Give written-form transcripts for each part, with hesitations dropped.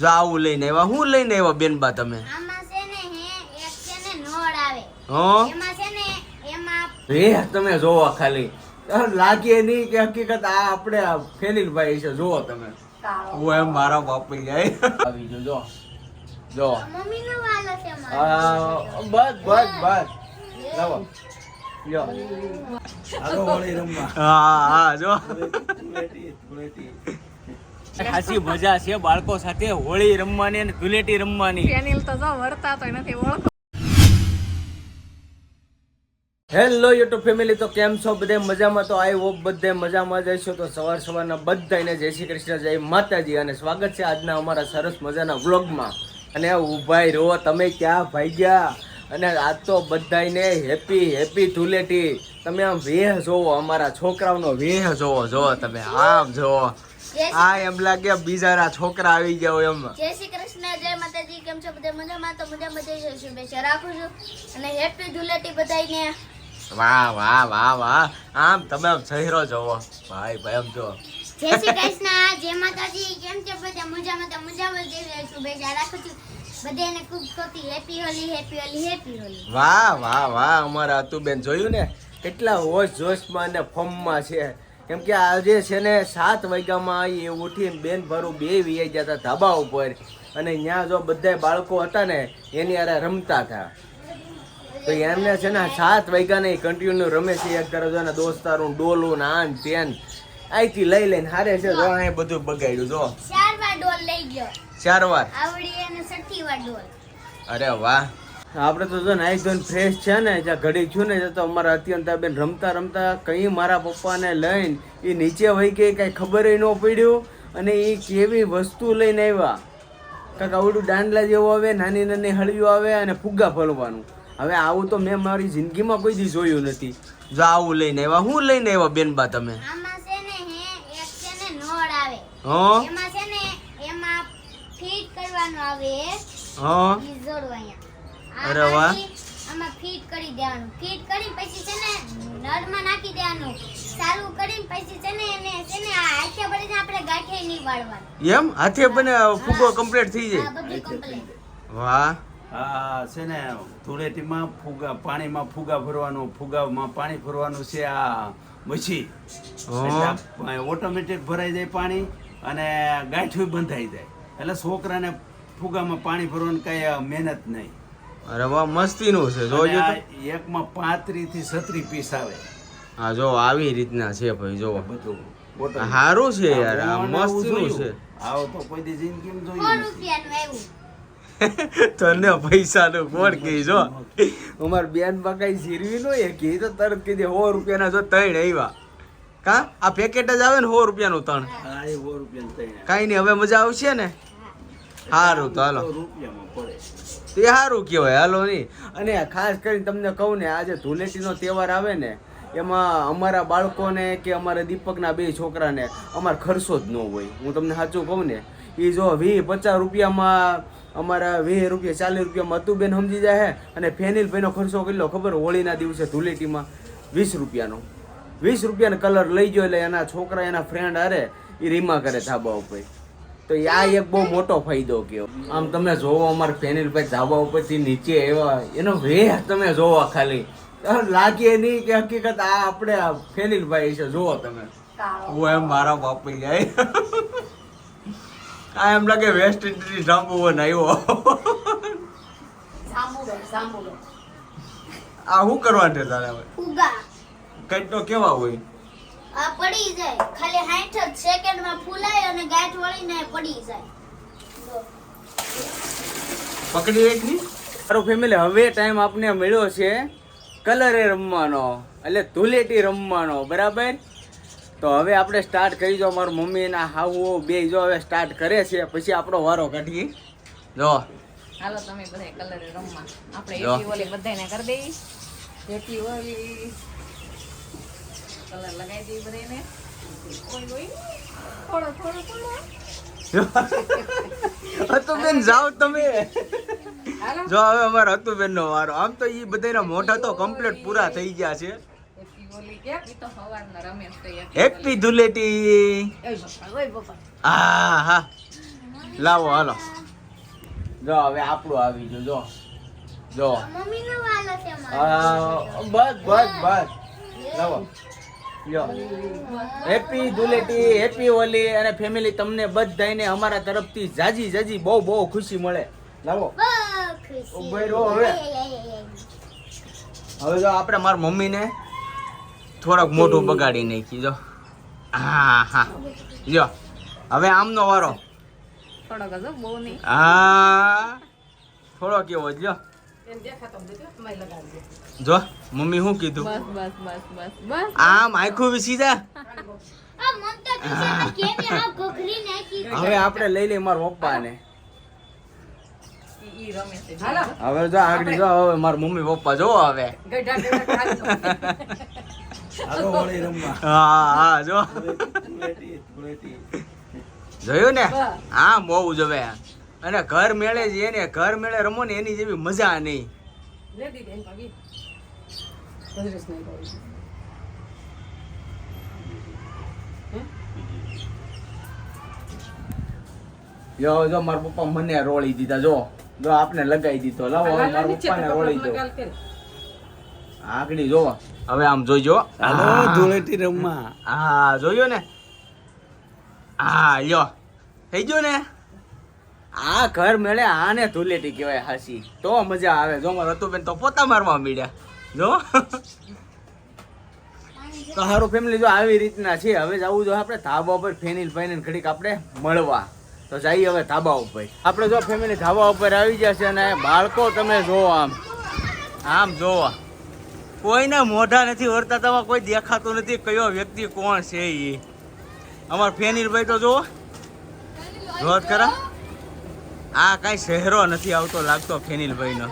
જો આવું લઈને આવ્યા. હું લઈને આવ્યા બેનબા તમે? આમાં છે ને એક છે ને નોળ આવે. એમાં છે ને એમાં તમે જોવો ખાલી લાગે નહીં કે હકીકત આ આપણે ફેનિલભાઈ છે. જોવો તમે હું એમ મારા બાપી જાય આવી જો જો મમ્મીનો વાલો છે બસ લાવો લ્યો. હા જો ખાસી મજા છે બાળકો સાથે હોળી રમવાની અને ધૂળેટી રમવાની. ફેનિલ તો જો વરતા તો નથી ઓળખો. હેલો યુટ્યુબ ફેમિલી, તો કેમ છો બધે મજામાં? તો આઈ હોપ બધે મજામાં જ હશો. તો સવારના બધાને જય શ્રી કૃષ્ણ, જય માતાજી અને સ્વાગત છે આજના અમારા સરસ મજાના વ્લોગમાં. અને ઉભાઈ રહો તમે ક્યાં ભાગ્યા? અને આજ તો બધાને હેપી ધૂળેટી. તમે આમ વેહ જોવો, અમારા છોકરાઓનો વેહ જોવો તમે આમ જોવો. આ એમ લાગે બીજારા છોકરા આવી ગયા એમ. જય શ્રી કૃષ્ણ, જય માતાજી. કેમ છો બધા મજામાં? તો મજામાં જઈ શુભેચ્છા રાખું છું અને હેપી ધૂળેટી બધાને. વાહ આમ તમે આમ ચહેરો જોવો ભાઈ આમ જો. જય શ્રી કૃષ્ણ, જય માતાજી. કેમ છો બધા મજામાં? તો મજામાં જઈ શુભેચ્છા રાખું છું બધાને. ખૂબ ખોટી હેપી હોલી. વાહ અમારા અતુબેન જોયું ને કેટલા જોશમાં ને ફોર્મમાં છે. કેમ કે આજે છે ને 7 વાગ્યામાં એ ઉઠીને બેન ભરું બે વી ગયા હતા ધાબા ઉપર. અને ત્યાં જો બધા બાળકો હતા ને એની હારે રમતા હતા. તો એમને છે ને 7 વાગ્યા ને કન્ટિન્યુ રમે છે. એક તરફ જો ને દોસ્તારું ડોલું ને આન તેન અહીંથી લઈને હારે છે. જો અહીં બધું બગાડ્યું જો. 4 વાર ડોલ લઈ ગયો. 4 વાર આવડી અને 6ઠી વાર ડોલ. અરે વાહ. આપણે તો જો નાઈ ધોઈને ફ્રેશ છે ને જ્યાં ઘડી છું ને તો અમારા અત્યંતાબેન રમતા કઈ મારા પપ્પાને લઈને એ નીચે વહી ગઈ, કઈ ખબર ન પડ્યું. અને એ કેવી વસ્તુ લઈને આવ્યા. કાંક આવડું દાંડલા જેવું આવે, નાની હળીઓ આવે અને ફુગ્ગા ફરવાનું. હવે આવું તો મેં મારી જિંદગીમાં કોઈ દી જોયું નથી. જો આવું લઈને આવ્યા. હું લઈને આવ્યા બેનબા તમે? આમાં છે ને એક છે ને નોળ આવે. એમાં છે ને એમાં ફીટ કરવાનું આવે. ઈ જોડો અહીંયા. અરે વાહ. આમાં ફીટ કરી દેવાનું. ફીટ કરી પછી છે ને નળમાં નાખી દેવાનું. સારું કરીને પછી છે ને એને છે ને આ હાથે ભરીને આપણે ગાંઠે નહીં વાળવાનું. એમ હાથે બને ફુગ્ગો કમ્પ્લીટ થઈ જાય. આ બધું કમ્પ્લીટ. વાહ. આ છે ને ધૂળેટીમાં પાણીમાં ફુગા ભરવાનું, ફુગામાં પાણી ભરવાનું છે. આ મચ્છી ઓટોમેટિક ભરાઈ જાય પાણી અને ગાંઠિયું બંધાઈ જાય. એટલે છોકરાને ફુગામાં પાણી ભરવાનું કઈ મહેનત નહીં. અરે વાહ, મસ્તીનું છે. જોજો તો એકમાં 35 થી 36 પીસ આવે. હા જો આવી રીતના છે ભાઈ. જો બધું સારું છે યાર, આ મસ્તીનું છે. આવો તો કોઈ દી જિંદગીમાં 4 જોયું રૂપિયાનું આવ્યું. તને પૈસાનું કોણ કહી? જો અમાર બેન કઈ જીરવી નો એ કી તો તરત કીધી 100 રૂપિયાના જો 3 આવ્યા. કા આ પેકેટ જ આવે ને 100 રૂપિયાનું 3? હા, એ 100 રૂપિયાનું ત્રણ. કઈ નહીં, હવે મજા આવશે ને. સારું તો હાલો, રૂપિયામાં પડે તે સારું કહેવાય. હાલો નહીં. અને ખાસ કરીને તમને કહું ને, આજે ધૂળેટીનો તહેવાર આવે ને એમાં અમારા બાળકોને કે અમારા દીપકના 2 છોકરાને અમારે ખર્ચો જ ન હોય. હું તમને સાચું કહું ને, એ જો 20-50 રૂપિયામાં અમારા 20 રૂપિયા 40 રૂપિયામાં અતુબેન સમજી જાય. અને ફેનિલભાઈનો ખર્ચો કેટલો ખબર? હોળીના દિવસે ધૂળેટીમાં 20 રૂપિયાનો. 20 રૂપિયાનો કલર લઈ ગયો એટલે એના છોકરા એના ફ્રેન્ડ હારે એ રીમા કરે ધાબા ઉપર. તો આ એક બહુ મોટો ફાયદો કયો. આમ તમે જોવો અમારા ફેનિલભાઈ ધાબા ઉપરથી નીચે આવ્યા, એનો વેહ તમે જોવો ખાલી લાગે નહીં કે હકીકત આ આપણે ફેનિલભાઈ છે. જોવો તમે હું એમ મારા બાપી જાય. આ એમ લાગે વેસ્ટ ઇન્ડિઝ જાંબુ આવ્યો. આ શું કરવાનું છે તારે? હવે ફુગા કંઈક તો કેવા હોય? આ પડી જાય. ખાલી 60 જ સેકન્ડમાં ફૂલાય અને ગાંઠ વળીને પડી જાય. પકડી એક ની મારો ફેમિલી. હવે ટાઈમ આપને મળ્યો છે કલરે રમવાનો, એટલે ધૂળેટી રમવાનો, બરાબર? તો હવે આપણે સ્ટાર્ટ કરી દો. મારું મમ્મી એના હાવો 2 જો હવે સ્ટાર્ટ કરે છે, પછી આપણો વારો કાઢીએ. જો હાલો તમે બધા કલર રમવા. આપણે હેપી હોલી બધાને કરી દેવી. હેપી હોલી કલર લગાવી દઈએ બધાને. થોડો તો બેન જાઓ તમે. જો હવે અમારા હતુબેન નો વારો. આમ તો ઈ બધાના મોઢા તો કમ્પ્લીટ પૂરા થઈ ગયા છે. હેપી ધૂળેટી. હા લાવો હાલો જો હવે આપણું આવી ગયું જો જો મમ્મીનો વાલો છે બસ બસ બસ લાવો લ્યો હેપી ધૂળેટી હેપી હોલી અને ફેમિલી તમને બધાને અમારા તરફથી જાજી જાજી બહુ બહુ ખુશી મળે લાવો ઉભો રહો હવે હવે જો આપણે મારા મમ્મીને થોડાક મોઢું બગાડી નાખી જો હા હા લ્યો હવે આમનો વારો થોડોક જ હો, બહુ નહીં. હા થોડો કેવો લ્યો જો મમ્મી શું કીધું બસ બસ બસ બસ બસ આમ આખું વિસી જા આ મમતા ટીચર કેવી આ ઘોઘરી નાખી હવે આપણે લઈ લઈએ મારા પપ્પાને ઈ રમે છે હવે જો આગળ જો હવે મારા મમ્મી પપ્પા જો હવે હાલો હોળી રમવા. હા હા જો ધૂળેટી, ધૂળેટી. જોયું ને આમ બહુ જ હવે અને ઘર મેળે જ એને ઘર મેળે રમો ને એની જેવી મજા નહીં જો જો મારા પપ્પા મને રોળી દીધા જો જો આપને લગાવી દીધો લાવો હવે મારા પપ્પાને રોળી દો આગળ જો હવે આમ જોઈજો હાલો ધૂળેટી રમવા. હા જોયો ને હા લ્યો થઈ ગયો ને આ ઘર મેળે આને ધૂળેટી કહેવાય હાસી તો મજા આવે જો મારે હતું બેન તો પોતા મારવા માંડ્યા જો તો સારું ફેમિલી જો આવી રીતના છે હવે જવું જો આપણે ધાબા ઉપર ફેનિલ ફાઈને ઘડીક આપણે મળવા તો જઈએ હવે ધાબા ઉપર આપણે જો ફેમિલી ધાબા ઉપર આવી જશે અને બાળકો તમે જો આમ આમ જોવો કોઈને મોઢા નથી વળતા તમારે કોઈ દેખાતું નથી કયો વ્યક્તિ કોણ છે એ અમાર ફેનિલભાઈ તો જુઓ જોત ખરા આ કાંઈ શહેરો નથી આવતો લાગતો ફેનિલભાઈનો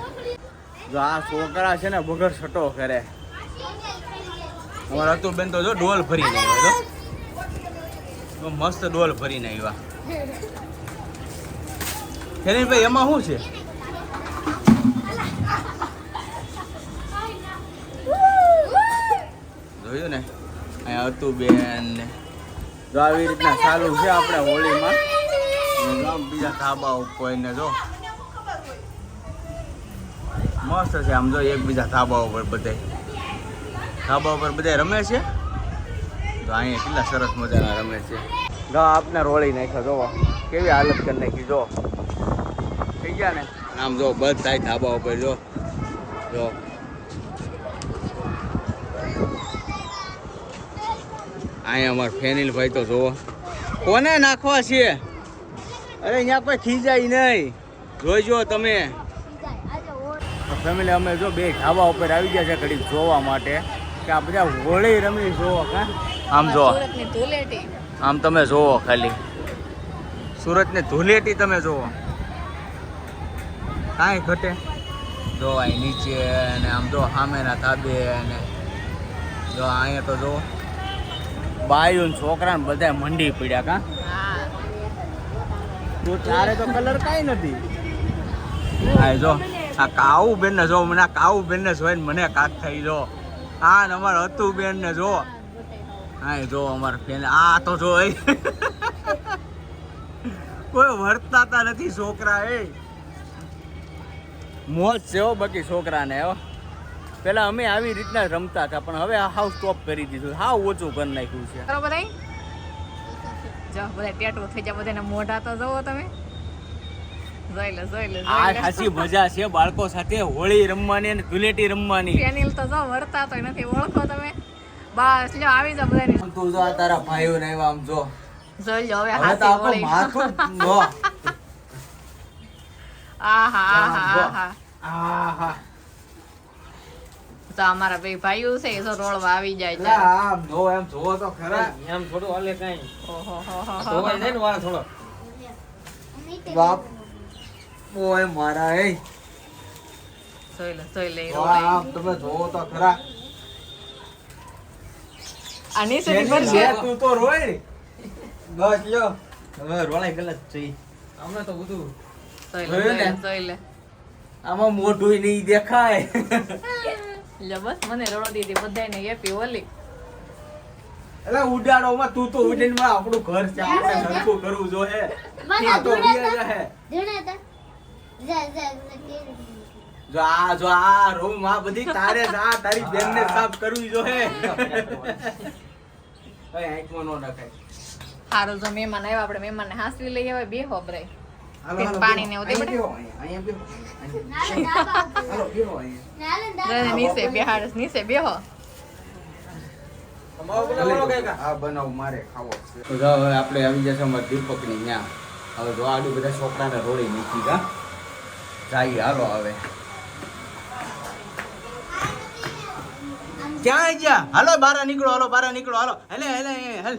જો આ છોકરા છે ને વગર છટો કરે અમારા અતુબેન તો જો ડોલ ભરીને આવ્યા જો મસ્ત ડોલ ભરીને આવ્યા ફેનિલભાઈ એમાં શું છે જોયું ને અહીંયા અતુબેન ને જો આવી રીતના ચાલુ છે આપણે હોળીમાં બીજા ધાબા ઉપર ને જો મસ્ત છે આમ જો એકબીજા ધાબા ઉપર બધા રમે છે તો અહીંયા કેટલા સરસ મજાના રમે છે જો આપને રોળી નાખ્યો જોવો કેવી હાલત કરી નાખી જો થઈ ગયા ને આમ જો બધા ધાબા ઉપર જો અહીંયા અમાર ફેનિલભાઈ તો જોવો કોને નાખવા છે અરે અહીંયા કોઈ ખીજાય નહીં જોઈજો તમે ફેમિલી અમે જો બે ઢાબા ઉપર આવી ગયા છે ઘડીક જોવા માટે કે આ બધા હોળી રમી જોવો કા આમ જો સુરતની ધૂળેટી આમ તમે જોવો ખાલી સુરતની ધૂળેટી તમે જોવો કાંઈ ઘટે જો અહીં નીચે ને આમ જો સામેના તાબે ને જો અહીંયા તો જો બાયું ને છોકરા ને બધા મંડી પડ્યા કા હા તો તારે તો કલર કાંઈ નથી હા જો આ કાવું બેન ને જો મને આ કાવું બેન ને જોઈને મને કાક થઈ જો હા ને અમારે હતું બેન ને જો હા જો અમારે બેન આ તો જો કોઈ વર્તાતા નથી છોકરા મોજ છે હો બાકી છોકરાને હો પેલા અમે આવી રીતના જ રમતા હતા પણ હવે હાવ સ્ટોપ કરી દીધું હાવ ઓછું કરી નાખ્યું છે કરો બધાય જો બધા ટેટુ થઈ જાય બધાના મોઢા તો જોવો તમે જોઈ લે આ ખાસી મજા છે બાળકો સાથે હોળી રમવાની અને ધૂળેટી રમવાની ફેનિલ તો જો વરતા તો નથી ઓળખો તમે બસ લ્યો આવી જાવ બધાને તું જો આ તારા ભાઈઓ ને આવ્યા આમ જો જોઈ લો હવે હવે તો હાથી આપણું વળી માથું જો આહા આહા આહા તો અમારા બે ભાઈઓ છે એ તો રોળવા આવી જાય છે લા આમ જો એમ જોવો તો ખરા એમ થોડું હાલે કાઈ ઓહો ધોવાઈ જાય ને વાળ થોડો બાપ ઓય મારા જોઈ લે આમ તમે જોવો તો ખરા આની જેની સુધી જે ભરશે તું તો રોય બસ લ્યો હવે રોળાઈ ગલત છે અમે તો બધું જોઈ લે આમાં મોઢું નહીં દેખાય લે બસ મને રડો દીધી બધાને હેપી હોલી એટલે ઉડાડો માં તું તો ઉડીને માં આપણું ઘર છે આપણે સરખું કરવું જોઈએ આ તો વિયા રહે જો આ રૂમ આ બધી તારે જ આ તારી બેન ને સાફ કરવી જોઈએ એ આંખમાં નો નખાય સારું જો મહેમાન આવ્યા આપણે મહેમાનને હાંસવી લઈ આવે બે હોબરાય હાલો, પેટ હાલો, પાણી ને બેહો. એવું દે અહીંયા બેહો, અહીંયા બેહો. હાલો બેહો અહીંયા નીચે બેહાડ નીચે બેહો આ બનાવ મારે ખાવો છે તો જો હવે આપણે આવી જશે અમારા દીપકની ન્યા હવે જો આડું બધા છોકરાને રોળી મૂકી ગા જઈએ હાલો હવે ક્યાં ગયા હાલો બહાર નીકળો હાલો બહાર નીકળો હાલો હેલે હેલે હેલ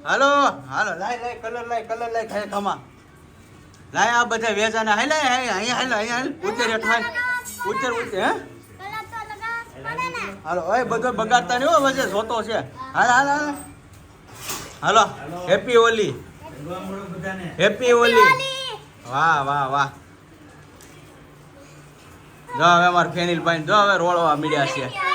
હાલો હાલો લાય કલર લાય ખાય ખામાં લાય આ બધા વેચાના હેલે અહીંયા હાલ ઉતર હેઠવાય ઉતર હે હાલો ઓય બધો બગાડતા નહીં હો વજે જોતો છે હાલ હાલો હેપી હોલી હેપી હોલી વાહ જો હવે અમાર ફેનિલ પાઈન જો હવે રોળવા મીડ્યા છે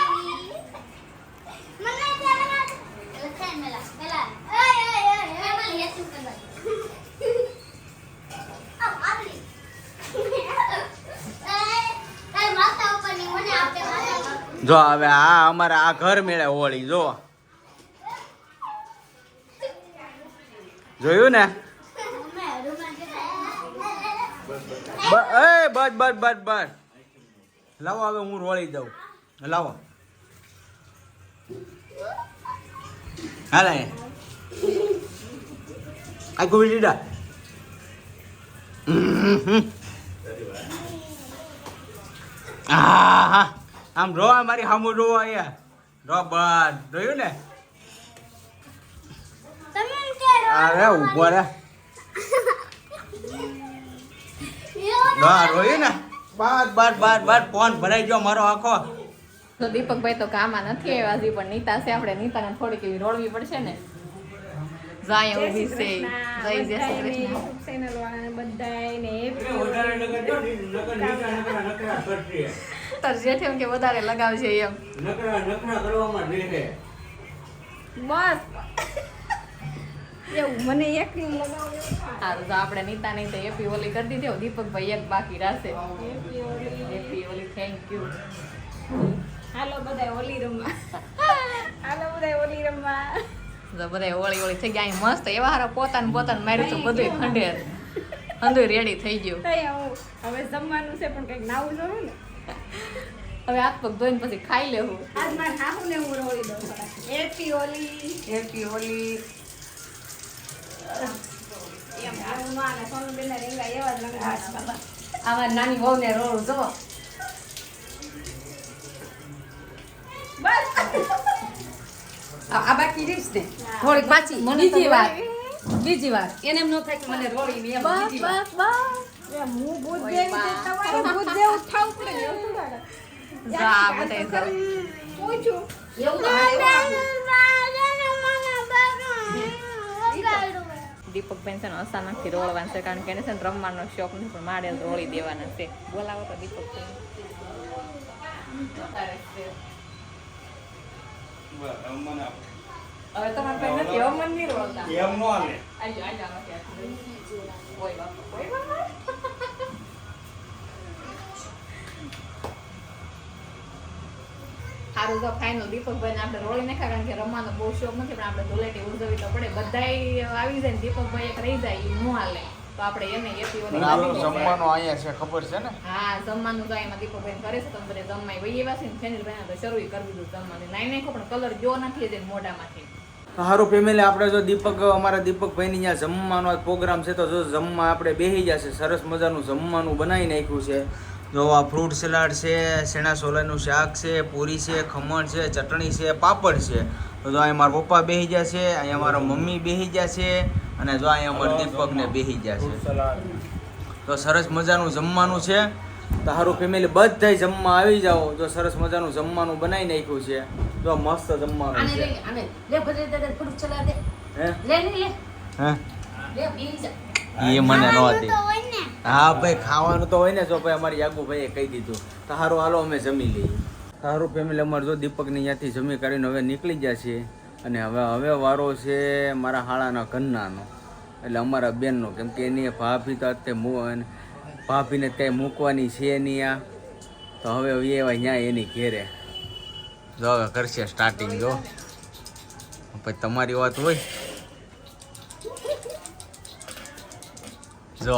જો હવે આ અમારા આ ઘર મેળે હોળી જો જોયું ને બસ લાવો હવે હું રોળી દઉં લાવો હાલે આ ગોવી દીડા આમ રો મારી સામું રો અહીંયા રો બસ જોયું ને અરે ઉભો રે રોયું ને બાર ફોન ભરાઈ ગયો મારો આખો તો દીપકભાઈ તો કામમાં નથી આવ્યા હજી પણ નીતા છે આપણે નીતાને થોડીક એવી રોળવી પડશે ને જાય ઊભી છે જય શ્રી કૃષ્ણ ચેનલ વાળાને બધાયને તાર જેઠ એમ કે વધારે લગાવશે એમ બસ એવું મને એકલી લગાવ્યો સારું તો આપણે નીતા નહીં તો એપી ઓલી કરી દીધી દીપકભાઈ એક બાકી રહેશે એપી ઓલી થેન્ક યુ હાલો બધાય ઓલી રમવા હાલો બધાય ઓલી રમવા તો બધા ઓળી થઈ ગયા અહીં મસ્ત એવા હારા પોતાને માર્યું તો બધું ખંડેર અંધું રેડી થઈ ગયું તઈ હવે જમવાનું છે પણ કંઈક નાવું જોઈએ ને હવે હાથ પગ ધોઈને પછી ખાઈ લેવું આજ મારે હાહુને હું રોળી દઉં હેપી ઓલી એમ હું માને સોનુબેનને રેંગા એવા જ લગાડવા આમાં નાની વહુને રોળું જો બસ આ બાકી રીસ ને થોડીક પાછી બીજી વાર એને એમ ન થાય કે મને રોળી ને એમ બીજી વાર એમ હું ભૂત જેવી છે તમારે ભૂત જેવું થાવું પડે ને એવું થોડા જા બતાઈ દો પૂછું એવું તો દીપકબેન છે ને અચાનકથી રોળવાનું છે કારણ કે એને છે ને રમવાનો શોખ નથી પણ મારે રોળી દેવાના છે બોલાવો તો દીપકબેન હવે તમારે કઈ નથી હવે મન નહીં રોળતા એમ નો હાલે આજો કોઈ બાપા સારું તો ફાઇનલ દીપકભાઈ ને આપણે રોળી નાખ્યા કારણ કે રમવાનો બહુ શોખ નથી પણ આપણે ધૂળેટી ઉજવવી તો પડે બધાય આવી જાય ને દીપકભાઈ એક રહી જાય એ ન હાલે તો આપણે એને એપી ઓલી જમવાનો અહીંયા છે ખબર છે ને હા જમવાનું તો એમાં દીપકભાઈ કરે છે તમે બધે જમવાય વહી એવા છે ને ફેનિલભાઈ તો શરૂ કરી દીધું જમવાનું નાઈ નાખો પણ કલર જો નથી જ મોઢામાંથી સારું ફેમિલી આપણે જો અમારા દીપકભાઈની ત્યાં જમવાનો પ્રોગ્રામ છે તો જો જમવા આપણે બેસી જશે સરસ મજાનું જમવાનું બનાવી નાખ્યું છે જો આ ફ્રૂટ સલાડ છે શેણા સોલાનું શાક છે પૂરી છે ખમણ છે ચટણી છે પાપડ છે તો જો અહીં મારા પપ્પા બેસી ગયા છે અહીંયા મારા મમ્મી બેસી ગયા છે અને જો અહીંયા અમારા દીપકને બેસી ગયા છે તો સરસ મજાનું જમવાનું છે તો સારું ફેમિલી બધાય જમવા આવી જાઓ જો સરસ મજાનું જમવાનું બનાવી નાખ્યું છે જો મસ્ત જમવાનું આને છે લે આને લે ભજે દે થોડું ચલા દે હે લે ને લે હે લે બીજ એ મને નો હતી તો હોય ને હા ભાઈ ખાવાનું તો હોય ને જો ભાઈ અમારી યાગુભાઈએ કહી દીધું તો સારું હાલો અમે જમી લઈએ સારું ફેમિલી અમારે જો દીપકની ત્યાંથી જમી કરીને હવે નીકળી ગયા છીએ અને હવે વારો છે મારા હાળાના કન્નાનો, એટલે અમારા બેનનો, કેમ કે એની ભાભી તો અત્યારે ભાભીને કંઈ મૂકવાની છે નહીં આ, તો હવે એવા ત્યાં એની ઘેરે જો હવે કરશે સ્ટાર્ટિંગ. જો પછી તમારી વાત હોય જો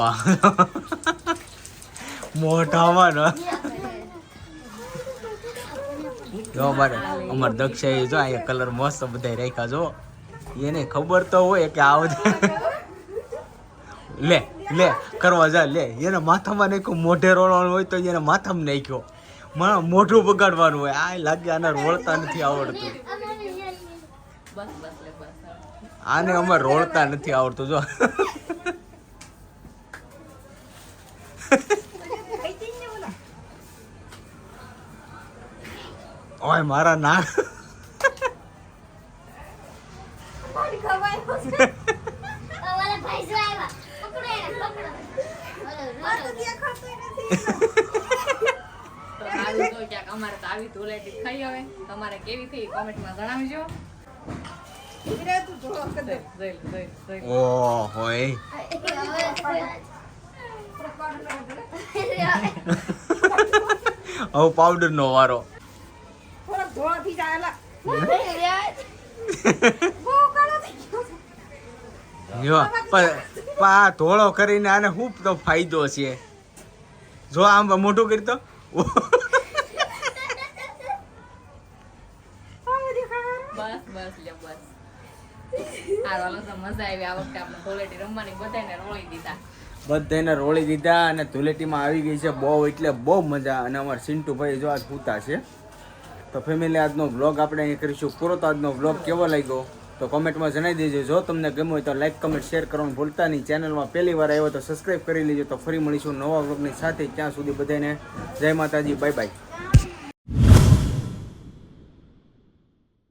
મોઢામાં જો અમારે દક્ષાએ જો અહીંયા કલર મસ્ત બધા રાખ્યા. જો એને ખબર તો હોય કે આવ લે લે કરવા જા લે, એને માથામાં નાખ્યો, મોઢે રોળવાનું હોય તો એને માથામાં નાખ્યો, મોઢું બગાડવાનું હોય. આ લાગે આને રોળતા નથી આવડતું, બસ બસ લે બસ. આને અમે રોળતા નથી આવડતું. જો ઓય મારા ના ઓલા ભાઈ જો આવ્યા, પકડો એને, પકડો. ઓલો રોડો. તો આવી તો ક્યાંક અમારે તો આવી ધૂળેટી થઈ. હવે તમારે કેવી થઈ કોમેન્ટમાં જણાવજો. જોઈ લો. ઓ હોય હવે પાવડર નો વારો. થોડોક ધોળો થઈ જાય એલા. જો પણ આ ધોળો કરીને આને શું તો ફાયદો છે? જો આમ મોટું કરી તો બસ બસ લે બસ. હાલો તો મજા આવી આ વખતે આપણે ધૂળેટી રમવાની, બધાને રોળી દીધા. બધાને રોળી દીધા અને ધૂળેટીમાં આવી ગઈ છે બહુ એટલે બહુ મજા. અને અમારા સિન્ટુભાઈ જો આજ પૂતા છે. તો ફેમિલી આજનો વ્લોગ આપણે અહીં કરીશું પૂરો. તો આજનો વ્લોગ કેવો લાગ્યો તો કોમેન્ટમાં જણાવી દેજો. જો તમને ગમ્યું હોય તો લાઈક કમેન્ટ શેર કરવાનું ભૂલતા નહીં. ચેનલમાં પહેલી વાર આવ્યો તો સબસ્ક્રાઈબ કરી લેજો. તો ફરી મળીશું નવા વ્લોગની સાથે. ત્યાં સુધી બધાને જય માતાજી, બાય બાય.